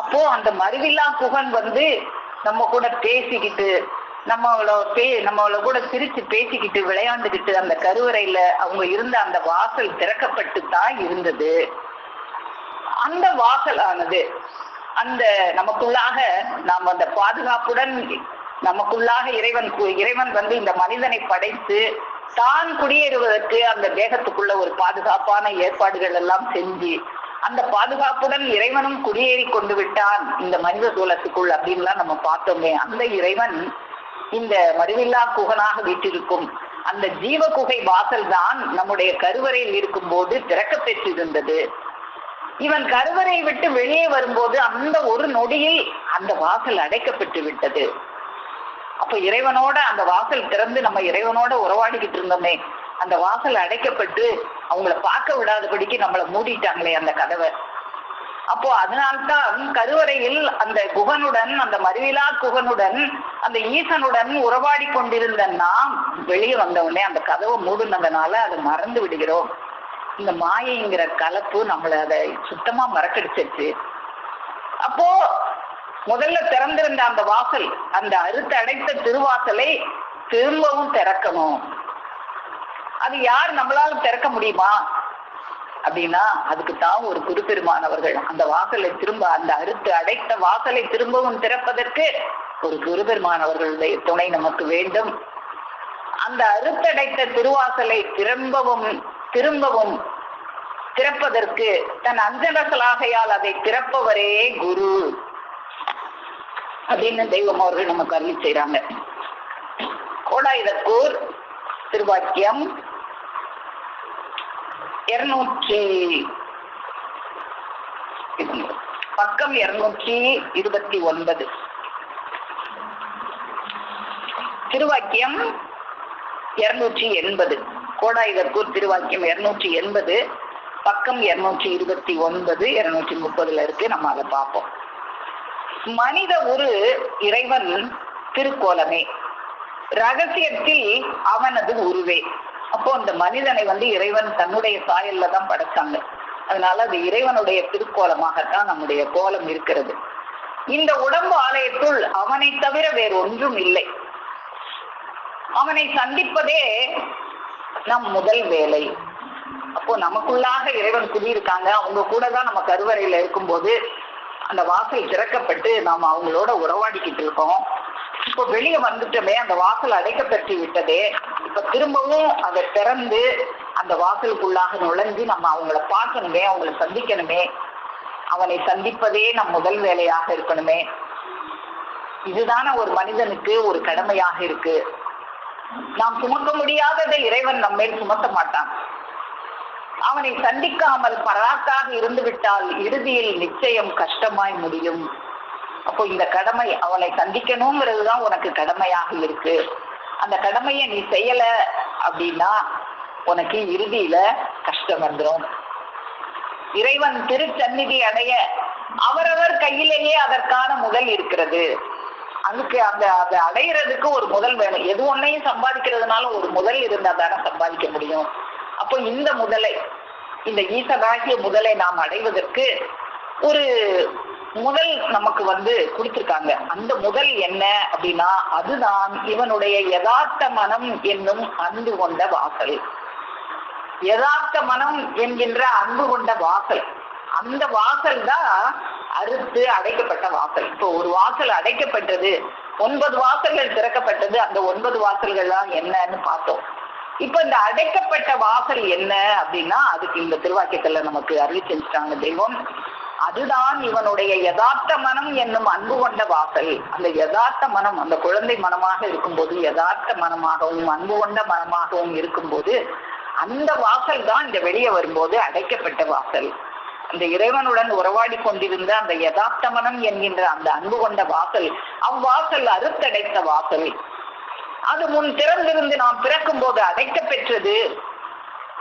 அப்போ அந்த மறுவிலா குகன் நம்ம கூட பேசிக்கிட்டு நம்மள கூட சிரிச்சு பேசிக்கிட்டு விளையாண்டுக்கிட்டு அந்த கருவறையில அவங்க இருந்த அந்த வாசல் திறக்கப்பட்டு தான் இருந்தது. அந்த வாசலானது அந்த நமக்குள்ளாக நாம் அந்த பாதுகாப்புடன் நமக்குள்ளாக இறைவன் இந்த மனிதனை படைத்து தான் குடியேறுவதற்கு அந்த தேகத்துக்குள்ள ஒரு பாதுகாப்பான ஏற்பாடுகள் எல்லாம் செஞ்சு அந்த பாதுகாப்புடன் இறைவனும் குடியேறி கொண்டு விட்டான் இந்த மனித சூலத்துக்குள் அப்படின்லாம் நம்ம பார்த்தோமே. அந்த இறைவன் இந்த மறுவில்லா குகனாக வீட்டிருக்கும் அந்த ஜீவ குகை வாசல் தான் நம்முடைய கருவறையில் இருக்கும் போது திறக்க பெற்றிருந்தது. இவன் கருவறை விட்டு வெளியே வரும்போது அந்த ஒரு நொடியில் அந்த வாசல் அடைக்கப்பட்டு விட்டது. அப்ப இறைவனோட அந்த வாசல் திறந்து நம்ம இறைவனோட உறவாடிக்கிட்டு இருந்தோமே, அந்த வாசல் அடைக்கப்பட்டு அவங்கள பார்க்க விடாதபடிக்கு நம்மளை மூடிட்டாங்களே அந்த கதவை. அப்போ அதனால்தான் கருவறையில் அந்த குகனுடன் அந்த மறுவிலா குகனுடன் அந்த ஈசனுடன் உறவாடி கொண்டிருந்த நாம் வெளியே வந்தவுடனே அந்த கதவை மூடுனதுனால அதை மறந்து விடுகிறோம். இந்த மாயைங்கிற கலப்பு நம்மளை அதை சுத்தமா மறக்கடிச்சிருச்சு. அப்போ முதல்ல திறந்திருந்த அந்த வாசல், அந்த அறுத்து அடைத்த திருவாசலை திரும்பவும் திறக்கணும். அது யார் நம்மளால திறக்க முடியுமா அப்படின்னா அதுக்கு தான் ஒரு குருபெருமானவர்கள் அந்த வாசலை அந்த அறுத்து அடைத்த வாசலை திரும்பவும் திறப்பதற்கு ஒரு குருபெருமானவர்களுடைய துணை நமக்கு வேண்டும். அந்த அறுத்தடைத்த திருவாசலை திரும்பவும் திறப்பதற்கு தன் அஞ்சனசலாகையால் அதை திறப்பவரே குரு அப்படின்னு தெய்வம் அவர்கள் நமக்கு அருளி செய்றாங்க. கோடாயுதக்கூர் திருவாக்கியம் 200 பக்கம் 229 திருவாக்கியம் 280 கோடாயுதக்கூர் திருவாக்கியம் 280 பக்கம் 229 230 இருக்கு. நம்ம அதை பார்ப்போம். மனித ஒரு இறைவன் திருக்கோலமே, ரகசியத்தில் அவனது உருவே. அப்போ அந்த மனிதனை இறைவன் தன்னுடைய சாயல்ல தான் படைச்சாங்க. அதனால அது இறைவனுடைய திருக்கோலமாகத்தான் நம்முடைய கோலம் இருக்கிறது. இந்த உடம்பு ஆலயத்துள் அவனை தவிர வேறு ஒன்றும் இல்லை. அவனை சந்திப்பதே நம் முதல் வேலை. அப்போ நமக்குள்ளாக இறைவன் குடியிருக்காங்க. அவங்க கூட தான் நம்ம கருவறையில இருக்கும்போது அந்த வாசல் திறக்கப்பட்டு நாம அவங்களோட உறவாடிக்கிட்டு இருக்கோம். இப்போ வெளியே வந்துட்டோமே, அந்த வாசல் அடைக்கப்பட்டு விட்டதே. இப்ப திரும்பவும் அதை திறந்து அந்த வாசலுக்குள்ளாக நுழைஞ்சு நம்ம அவங்கள பார்க்கணுமே, அவங்கள சந்திக்கணுமே. அவனை சந்திப்பதே நம் முதல் வேலையாக இருக்கணுமே. இதுதானே ஒரு மனிதனுக்கு ஒரு கடமையாக இருக்கு. நாம் சுமக்க முடியாததை இறைவன் நம்மேல் சுமத்த மாட்டான். அவனை சந்திக்காமல் பராக்காக இருந்து விட்டால் இறுதியில் நிச்சயம் கஷ்டமாய் முடியும். அப்போ இந்த கடமை, அவனை சந்திக்கணுங்கிறதுதான் உனக்கு கடமையாக இருக்கு. அந்த கடமையை நீ செய்யல அப்படின்னா உனக்கு இறுதியில கஷ்டம் வந்துடும். இறைவன் திருச்சந்நிதி அடைய அவரவர் கையிலேயே அதற்கான முதல் இருக்கிறது. அதுக்கு அதை அடையிறதுக்கு ஒரு முதல் வேணும். எது ஒன்னையும் சம்பாதிக்கிறதுனால ஒரு முதல் இருந்தா தானே சம்பாதிக்க முடியும். அப்போ இந்த முதலை, இந்த ஈசனாகிய முதலை நாம் அடைவதற்கு ஒரு முதல் நமக்கு கொடுத்திருக்காங்க. அந்த முதல் என்ன அப்படின்னா அதுதான் இவனுடைய யதார்த்த மனம் என்னும் அன்பு கொண்ட வாசல். யதார்த்த மனம் என்கின்ற அன்பு கொண்ட வாசல், அந்த வாசல் தான் அறுத்து அடைக்கப்பட்ட வாசல். இப்போ ஒரு வாசல் அடைக்கப்பட்டது, 9 வாசல்கள் திறக்கப்பட்டது. அந்த 9 வாசல்கள்லாம் என்னன்னு பார்த்தோம். இப்ப இந்த அடைக்கப்பட்ட வாசல் என்ன அப்படின்னா அதுக்கு இந்த திருவாக்கியத்துல நமக்கு அருளி செஞ்சுட்டாங்க தெய்வம். அதுதான் இவனுடைய யதார்த்த மனம் என்னும் அன்பு கொண்ட வாசல். அந்த யதார்த்த மனம் அந்த குழந்தை மனமாக இருக்கும்போது, யதார்த்த மனமாகவும் அன்பு கொண்ட மனமாகவும் இருக்கும்போது அந்த வாசல் தான் இந்த வெளியே வரும்போது அடைக்கப்பட்ட வாசல். அந்த இறைவனுடன் உறவாடி கொண்டிருந்த அந்த யதார்த்த மனம் என்கின்ற அந்த அன்பு கொண்ட வாசல், அவ்வாசல் அறுத்தடைத்த வாசல். அது முன் திறந்திருந்து நாம் பிறக்கும் போது அடைக்க பெற்றது.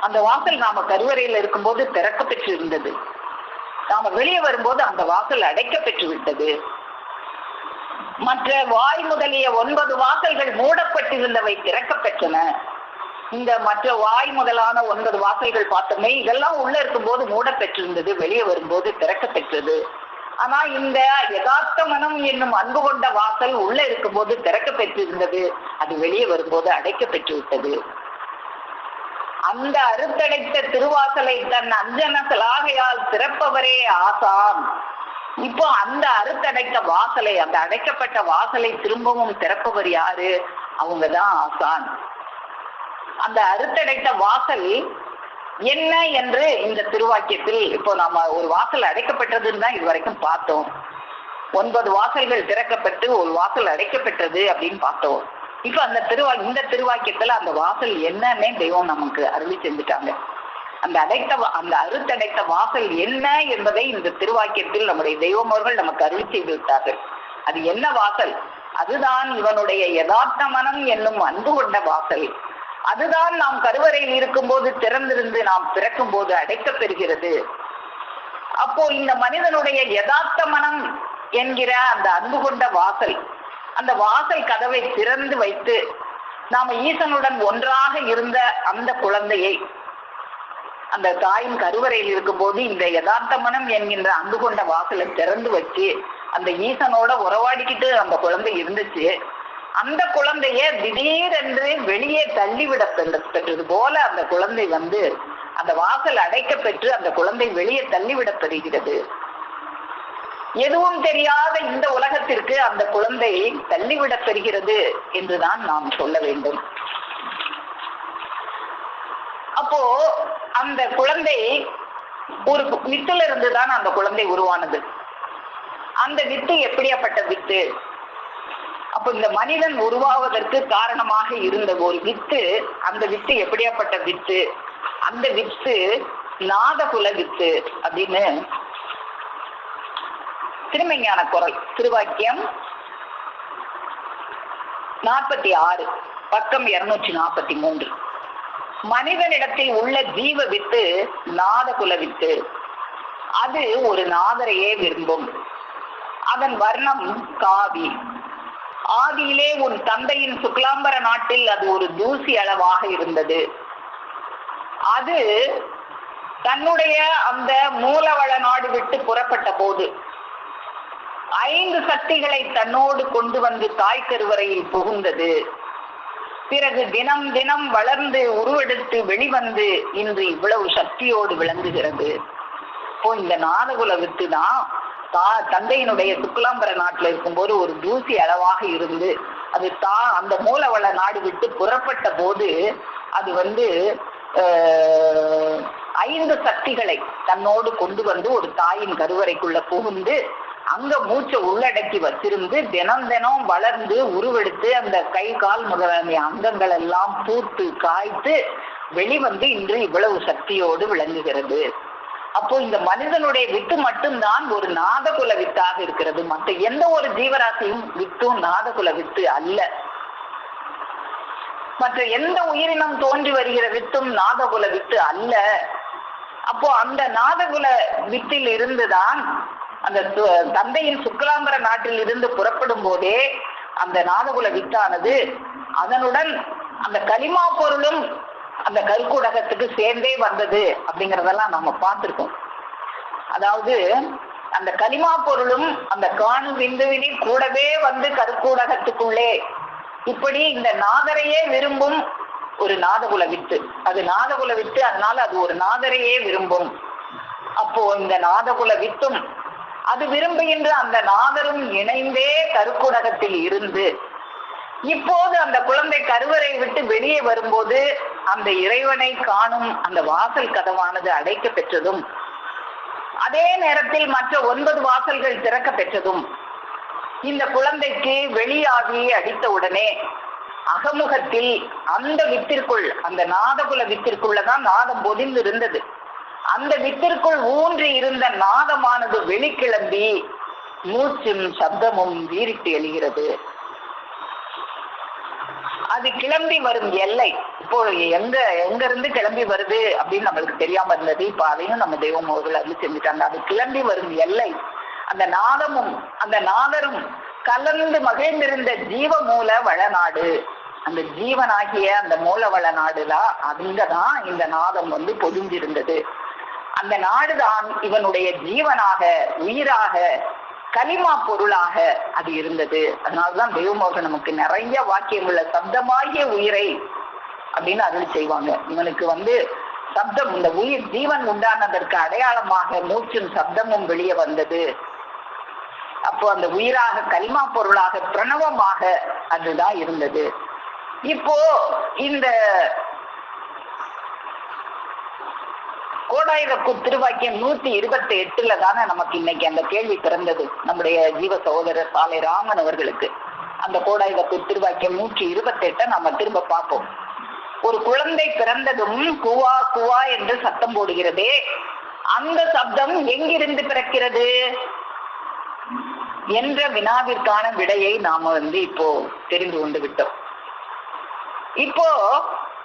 அந்த வாசல் நாம கருவறையில இருக்கும்போது திறக்க பெற்று இருந்தது. நாம வெளியே வரும்போது அந்த வாசல் அடைக்க பெற்று விட்டது. மற்ற வாய் முதலிய 9 வாசல்கள் மூடப்பட்டிருந்தவை திறக்க பெற்றன. இந்த மற்ற வாய் முதலான 9 வாசல்கள் பார்த்தோமே, இதெல்லாம் உள்ள இருக்கும்போது மூட பெற்றிருந்தது, வெளியே வரும்போது திறக்க பெற்றது. ஆனா இந்த யதார்த்த மனம் என்னும் அன்பு கொண்ட வாசல் உள்ள இருக்கும்போது திறக்க பெற்றிருந்தது, அது வெளியே வரும்போது அடைக்க பெற்று விட்டது. அந்த அறுத்தடைத்த திருவாசலை தன் அஞ்சன சலாகையால் திறப்பவரே ஆசான். இப்போ அந்த அறுத்தடைத்த வாசலை, அந்த அடைக்கப்பட்ட வாசலை திரும்பவும் திறப்பவர் யாரு? அவங்கதான் ஆசான். அந்த அறுத்தடைத்த வாசல் என்ன என்று இந்த திருவாக்கியத்தில் இப்போ நாம ஒரு வாசல் அடைக்கப்பட்டதுன்னு தான் இதுவரைக்கும் பார்த்தோம். 9 வாசல்கள் திறக்கப்பட்டு ஒரு வாசல் அடைக்கப்பட்டது அப்படின்னு பார்த்தோம். இப்ப அந்த இந்த திருவாக்கியத்துல அந்த வாசல் என்னன்னே தெய்வம் நமக்கு அருளி செஞ்சுட்டாங்க. அந்த அறுத்தடைத்த வாசல் என்ன என்பதை இந்த திருவாக்கியத்தில் நம்முடைய தெய்வம் அவர்கள் நமக்கு அருளி செய்து விட்டார்கள். அது என்ன வாசல்? அதுதான் இவனுடைய யதார்த்த மனம் என்னும் அன்பு கொண்ட வாசல். அதுதான் நாம் கருவறையில் இருக்கும்போது திறந்திருந்து நாம் பிறக்கும் போது அடைக்க பெறுகிறது. அப்போ இந்த மனிதனுடைய யதார்த்த மனம் என்கிற அந்த அன்பு கொண்ட வாசல், அந்த வாசல் கதவை திறந்து வைத்து நாம ஈசனுடன் ஒன்றாக இருந்த அந்த குழந்தையை அந்த தாயின் கருவறையில் இருக்கும்போது இந்த யதார்த்த மனம் என்கின்ற அன்பு கொண்ட வாசலை திறந்து வச்சு அந்த ஈசனோட உறவாடிக்கிட்டு அந்த குழந்தை இருந்துச்சு. அந்த குழந்தைய திடீரென்று வெளியே தள்ளிவிட பெற்றது போல அந்த குழந்தை அந்த வாசல் அடைக்க பெற்று அந்த குழந்தை வெளியே தள்ளிவிட பெறுகிறது. எதுவும் தெரியாத இந்த உலகத்திற்கு அந்த குழந்தை தள்ளிவிட பெறுகிறது என்றுதான் நாம் சொல்ல வேண்டும். அப்போ அந்த குழந்தை ஒரு வித்துல இருந்துதான் அந்த குழந்தை உருவானது. அந்த வித்து எப்படியாப்பட்ட வித்து? அப்ப இந்த மனிதன் உருவாவதற்கு காரணமாக இருந்த ஒரு வித்து, அந்த வித்து எப்படியாப்பட்ட வித்து? அந்த வித்து நாதகுல வித்து அப்படின்னு திருமஞான குரல் திருவாக்கியம் 46 பக்கம் 243. மனிதனிடத்தில் உள்ள ஜீவ வித்து நாதகுல வித்து. அது ஒரு நாதரையே விரும்பும். அதன் வர்ணம் காவி. ஆதியிலே உன் தந்தையின் சுக்லாம்பர நாட்டில் அது ஒரு தூசி அளவாக இருந்தது. அது தன்னுடைய அந்த மூலவள நாடு விட்டு புறப்பட்ட போது 5 சக்திகளை தன்னோடு கொண்டு வந்து தாய் கருவறையில் புகுந்தது. பிறகு தினம் தினம் வளர்ந்து உருவெடுத்து வெளிவந்து இன்று இவ்வளவு சக்தியோடு விளங்குகிறது. இப்போ இந்த நாதகுல வித்து தான் தந்தையினுடைய சுக்லாம்பர நாட்டுல இருக்கும்போது ஒரு தூசி அளவாக இருந்து அது அந்த மூலவள நாடு விட்டு புறப்பட்ட போது அது 5 சக்திகளை தன்னோடு கொண்டு வந்து ஒரு தாயின் கருவறைக்குள்ள புகுந்து அங்க மூச்சை உள்ளடக்கி வச்சிருந்து தினம் தினம் வளர்ந்து உருவெடுத்து அந்த கை கால் முதலான அங்கங்கள் எல்லாம் பூத்து காய்த்து வெளிவந்து இன்று இவ்வளவு சக்தியோடு விளங்குகிறது. அப்போ இந்த மனிதனுடைய வித்து மட்டும்தான் ஒரு நாதகுல வித்தாக இருக்கிறது. மற்ற எந்த ஒரு ஜீவராசியும் வித்தும் நாதகுல வித்து அல்ல. மற்ற எந்த உயிரினம் தோன்றி வருகிற வித்தும் நாதகுல வித்து அல்ல. அப்போ அந்த நாதகுல வித்தில் இருந்துதான் அந்த தந்தையின் சுக்லாம்பர நாட்டில் இருந்து புறப்படும் போதே அந்த நாதகுல வித்தானது அதனுடன் அந்த களிமா பொருளும் அந்த கருக்கூடகத்துக்கு சேர்ந்தே வந்தது அப்படிங்கறதெல்லாம் நம்ம பார்த்திருக்கோம். அதாவது அந்த களிமா பொருளும் அந்த காணு விந்துவினி கூடவே வந்து கருக்கூடகத்துக்குள்ளே இப்படி இந்த நாதரையே விரும்பும் ஒரு நாதகுல வித்து. அது நாதகுல வித்து, அதனால அது ஒரு நாதரையே விரும்பும். அப்போ இந்த நாதகுல வித்தும் அது விரும்புகின்ற அந்த நாதரும் இணைந்தே கருக்கூடகத்தில் இருந்து இப்போது அந்த குழந்தை கருவறை விட்டு வெளியே வரும்போது அந்த இறைவனை காணும் அந்த வாசல் கதவானது அடைக்க பெற்றதும் அதே நேரத்தில் மற்ற 9 வாசல்கள் திறக்க பெற்றதும் இந்த குழந்தைக்கு வெளியாகி அடித்தவுடனே அகமுகத்தில் அந்த வித்திற்குள், அந்த நாதகுல வித்திற்குள்ளதான் நாதம் பொதிந்து இருந்தது. அந்த வித்திற்குள் ஊன்றி இருந்த நாதமானது வெளிக்கிளம்பி மூச்சும் சப்தமும் வீறிட்டு எழுகிறது. அது கிளம்பி வரும் எல்லை இப்போ எங்க இருந்து கிளம்பி வருது அப்படின்னு நம்மளுக்கு தெரியாம இருந்தது. இப்ப அதையும் நம்ம தெய்வம் அவர்கள் அது செஞ்சுட்டாங்க. அது கிளம்பி வரும் எல்லை அந்த நாதமும் அந்த நாதரும் கலந்து மகிழ்ந்திருந்த ஜீவ மூல வளநாடு, அந்த ஜீவனாகிய அந்த மூல வளநாடுதான். அங்கதான் இந்த நாதம் பொதிஞ்சிருந்தது. அந்த நாடுதான் இவனுடைய ஜீவனாக, உயிராக, களிமா பொருளாக அது இருந்தது. அதனாலதான் தெய்வமோகன் நமக்கு நிறைய வாக்கியம் உள்ள சப்தமாகிய உயிரை அப்படின்னு அருள் செய்வாங்க. இவனுக்கு சப்தம், இந்த உயிர் ஜீவன் உண்டானதற்கு அடையாளமாக மூச்சும் சப்தமும் வெளியே வந்தது. அப்போ அந்த உயிராக, களிமா பொருளாக, பிரணவமாக அதுதான் இருந்தது. இப்போ இந்த கோடாயிரக்கு திருவாக்கியம் 128 தானே நமக்கு இன்னைக்கு அந்த கேள்வி பிறந்தது. நம்முடைய ஜீவ சகோதரர் சாலை ராமன் அவர்களுக்கு அந்த கோடாயிரக்கு திருவாக்கியம் 128 நம்ம திரும்ப பார்ப்போம். ஒரு குழந்தை பிறந்ததும் குவா குவா என்று சத்தம் போடுகிறதே, அந்த சப்தம் எங்கிருந்து பிறக்கிறது என்ற வினாவிற்கான விடையை நாம இப்போ தெரிந்து கொண்டு விட்டோம். இப்போ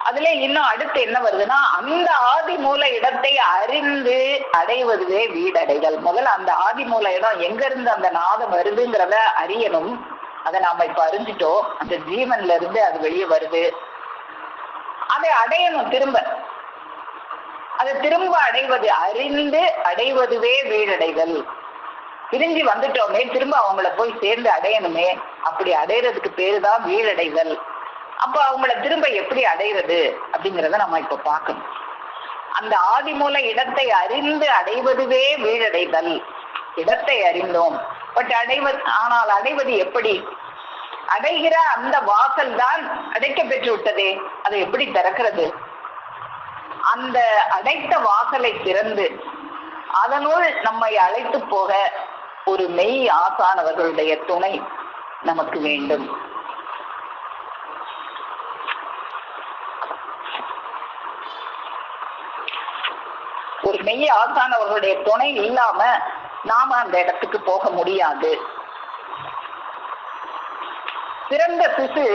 அதுல இன்னும் அடுத்து என்ன வருதுன்னா, அந்த ஆதி மூல இடத்தை அறிந்து அடைவதுவே வீடடைதல். முதல்ல அந்த ஆதி மூல இடம் எங்க இருந்து அந்த நாதம் வருதுங்கிறத அறியணும். அதை நாம இப்ப அறிஞ்சிட்டோம். அந்த ஜீவன்ல இருந்து அது வெளியே வருது, அதை அடையணும். அதை திரும்ப அடைவது, அறிந்து அடைவதுவே வீடடைதல். பிரிஞ்சு வந்துட்டோமே, திரும்ப அவங்கள போய் சேர்ந்து அடையணுமே, அப்படி அடையிறதுக்கு பேருதான் வீடடைதல். அப்ப அவங்கள திரும்ப எப்படி அடைவது அப்படிங்கிறத நம்ம இப்ப பார்க்கணும். அந்த ஆதிமூல இடத்தை அறிந்து அடைவதுவே வீடடைதல். இடத்தை அறிந்தோம், பட் ஆனால் அடைவது எப்படி? அடைகிற அந்த வாசல் தான் அடைக்க பெற்று விட்டதே, அதை எப்படி திறக்கிறது? அந்த அடைத்த வாசலை திறந்து அதனுள் நம்மை அழைத்து போக ஒரு மெய் ஆசானவர்களுடைய துணை நமக்கு வேண்டும். ஒரு மெய் ஆசானவர்களுடைய துணை இல்லாம நாம அந்த இடத்துக்கு போக முடியாது. பிறந்த சிசு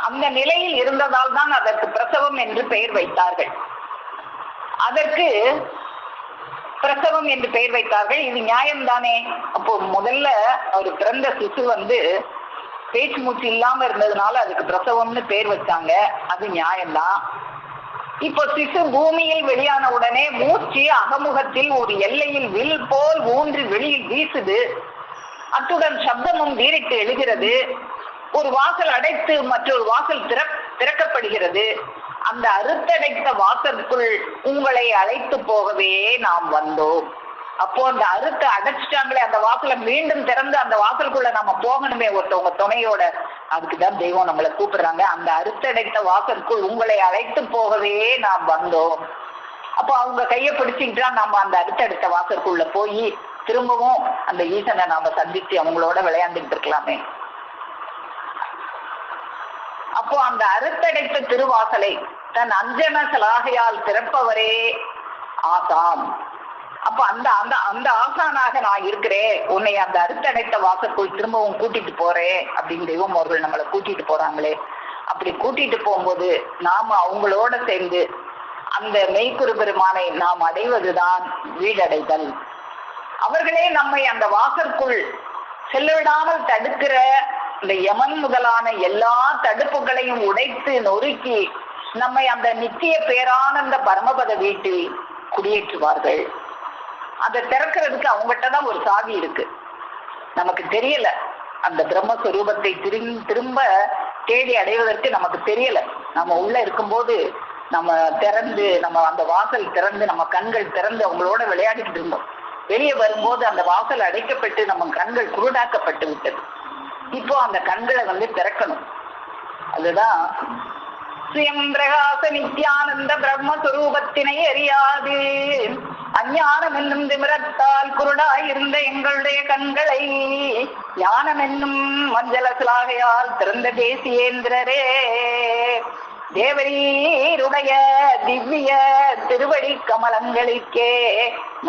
அந்த நிலையில் இருந்ததால் தான் அதற்கு பிரசவம் என்று பெயர் வைத்தார்கள். அதற்கு பிரசவம் என்று பெயர் வைத்தார்கள். இது நியாயம்தானே? அப்போ முதல்ல ஒரு பிறந்த சிசு பேச்சு மூச்சு இல்லாம இருந்ததுனால அதுக்கு பிரசவம்னு பெயர் வச்சாங்க. அது நியாயம்தான். இப்போ சிசு பூமியில் வெளியான உடனே மூச்சு அகமுகத்தில் ஒரு எல்லையில் வில் போல் ஊன்றி வெளியில் வீசுது. அத்துடன் சப்தமும் வீறிட்டு எழுகிறது. ஒரு வாசல் அடைத்து மற்றொரு வாசல் திறக்கப்படுகிறது. அந்த அறுத்தடைத்த வாசலுக்குள் உங்களை அழைத்து போகவே நாம் வந்தோம். அப்போ அந்த அடைச்சிட்டாங்களே அந்த வாசலை மீண்டும் திறந்து அந்த வாசலுக்குள்ள நம்ம போகணுமே ஒருத்தவங்க துணையோட. அதுக்குதான் தெய்வம் நம்மளை கூப்பிடுறாங்க. அந்த அறுத்தடைத்த வாசலுக்குள் உங்களை அழைத்து போகவே நாம் வந்தோம். அப்போ அவங்க கையை பிடிச்சிக்கிட்டா நம்ம அந்த அறுத்தடைத்த வாசலுக்குள்ள போய் திரும்பவும் அந்த ஈசனை நாம சந்திச்சு அவங்களோட விளையாண்டுட்டு இருக்கலாமே. அப்போ அந்த அறுத்தடைத்த திருவாசலை தன் அஞ்சன சலாகையால் திறப்பவரே ஆசான். அப்ப அந்த அந்த அந்த ஆசானாக நான் இருக்கிறேன், உன்னை அந்த அறுத்தடைத்த வாசலுக்குள் திரும்பவும் கூட்டிட்டு போறேன் அப்படின்னு தெய்வம் அவர்கள் நம்மளை கூட்டிட்டு போறாங்களே. அப்படி கூட்டிட்டு போகும்போது நாம அவங்களோட சேர்ந்து அந்த மெய்க்குரு பெருமானை நாம் அடைவதுதான் வீடடைதல். அவர்களே நம்மை அந்த வாசற்குள் செல்ல விடாமல் தடுக்கிற இந்த யமன் முதலான எல்லா தடுப்புகளையும் உடைத்து நொறுக்கி நம்மை அந்த நித்திய பேரானந்த பரமபத வீட்டில் குடியேற்றுவார்கள். அதை திறக்கிறதுக்கு அவங்ககிட்ட தான் ஒரு சாவி இருக்கு. நமக்கு தெரியல, அந்த பிரம்மஸ்வரூபத்தை திரும்ப தேடி அடைவதற்கு நமக்கு தெரியல. நம்ம உள்ள இருக்கும்போது நம்ம திறந்து, நம்ம அந்த வாசல் திறந்து, நம்ம கண்கள் திறந்து அவங்களோட விளையாடிட்டு இருந்தோம். வெளியே வரும்போது அந்த வாசல் அடைக்கப்பட்டு நம்ம கண்கள் குருடாக்கப்பட்டு விட்டது. இப்போ அந்த கண்களை திறக்கணும். அதுதான் சுயம் பிரகாச நித்யானந்த பிரம்மஸ்வரூபத்தினை அறியாது அஞ்ஞானம் என்னும் திமிரத்தால் குருடாய் இருந்த எங்களுடைய கண்களை ஞானம் என்னும் மஞ்சள சிலாகையால் திறந்த தேசியேந்திரரே, தேவரீருடைய திவ்ய திருவடி கமலங்களுக்கே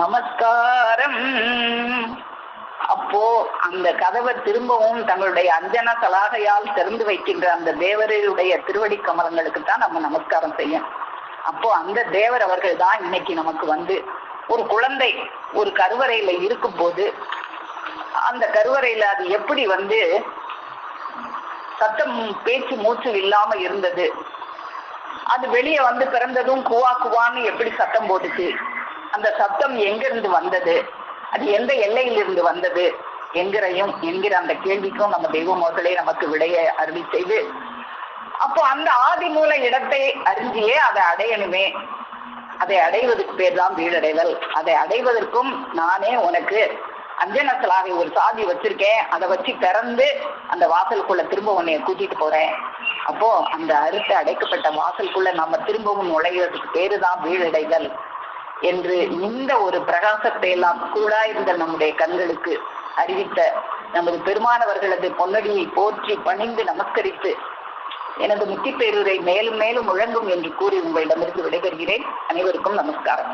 நமஸ்காரம். அப்போ அந்த கதவை திரும்பவும் தங்களுடைய அஞ்சன சலாகையால் திறந்து வைக்கின்ற அந்த தேவருடைய திருவடி கமலங்களுக்கு தான் நம்ம நமஸ்காரம் செய்யணும். அப்போ அந்த தேவர் அவர்கள் தான் இன்னைக்கு நமக்கு ஒரு குழந்தை ஒரு கருவறையில இருக்கும் போது அந்த கருவறையில அது எப்படி சத்தம் பேச்சு மூச்சு இல்லாம இருந்தது, அது வெளியே பிறந்ததும் குவா குவான்னு எப்படி சத்தம் போட்டுச்சு, அந்த சத்தம் எங்கிருந்து வந்தது, அது எந்த எல்லையிலிருந்து வந்தது என்கிற அந்த கேள்விக்கும் நம்ம தெய்வம் அவர்களே நமக்கு விடையை அருளி செய்து, அப்போ அந்த ஆதி மூல இடத்தை அறிஞ்சியே அதை அடையணுமே. அதை அடைவதற்கு பேர் தான் வீடடைதல். அதை அடைவதற்கும் நானே உனக்கு அஞ்சன சலாகை ஒரு சாதி வச்சிருக்கேன், அதை வச்சு திறந்து அந்த வாசலுக்குள்ள திரும்ப உன்னைய கூட்டிட்டு போறேன். அப்போ அந்த அறுத்து அடைக்கப்பட்ட வாசலுக்குள்ள நம்ம திரும்பவும் நுழைவதற்கு பேரு தான் வீடடைதல் என்று இந்த ஒரு பிரகாசத்தை எல்லாம் கூடாயிருந்த நம்முடைய கண்களுக்கு அறிவித்த நமது பெருமானவர்களது பொன்னடியை போற்றி பணிந்து நமஸ்கரித்து எனது முத்தி பேருரை மேலும் மேலும் முழங்கும் என்று கூறி உங்களிடமிருந்து விடைபெறுகிறேன். அனைவருக்கும் நமஸ்காரம்.